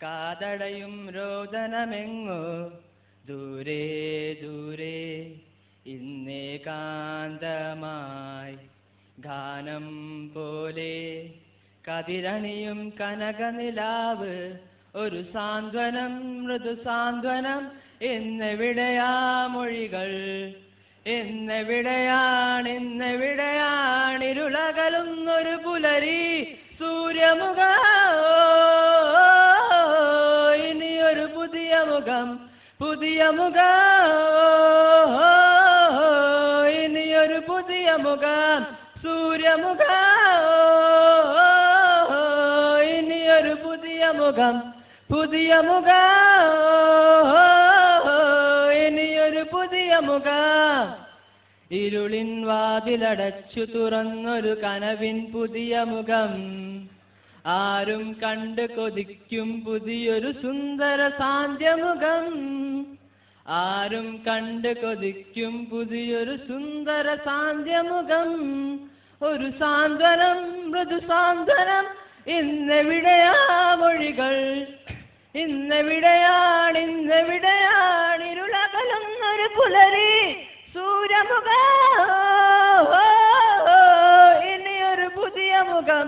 കാതടയും രോദനമെങ്ങോ ദൂരെ ദൂരെ ഇന്നേകാന്തമായി ഗാനം പോലെ കതിരണിയും കനകനിലാവ് ഒരു സാന്ത്വനം മൃദു സാന്ത്വനം എന്നെവിടെയാ മൊഴികൾ എന്നെവിടെയാണിരുളകലുന്നൊരു പുലരി സൂര്യമുഖ ഇനിയൊരു പുതിയ മുഖം ഇനിയൊരു പുതിയ മുഖം സൂര്യമുഖ ഇനിയൊരു പുതിയ മുഖം ഇനിയൊരു പുതിയ മുഖം ഇരുളിൻ വാതിലടച്ചു തുറന്നൊരു കനവിൻ പുതിയ മുഖം ആരും കണ്ട് കൊതിക്കും പുതിയൊരു സുന്ദര സാന്ധ്യമുഖം ആരും കണ്ട് കൊതിക്കും പുതിയൊരു സുന്ദര സാന്ധ്യമുഖം ഒരു സാന്ത്വനം മൃദു സാന്ത്വനം ഇന്നെവിടെയാ മൊഴികൾ ഇന്നെവിടെയാണിരുളകലുന്നൊരു പുലരി സൂര്യമുഖ ഇനിയൊരു പുതിയ മുഖം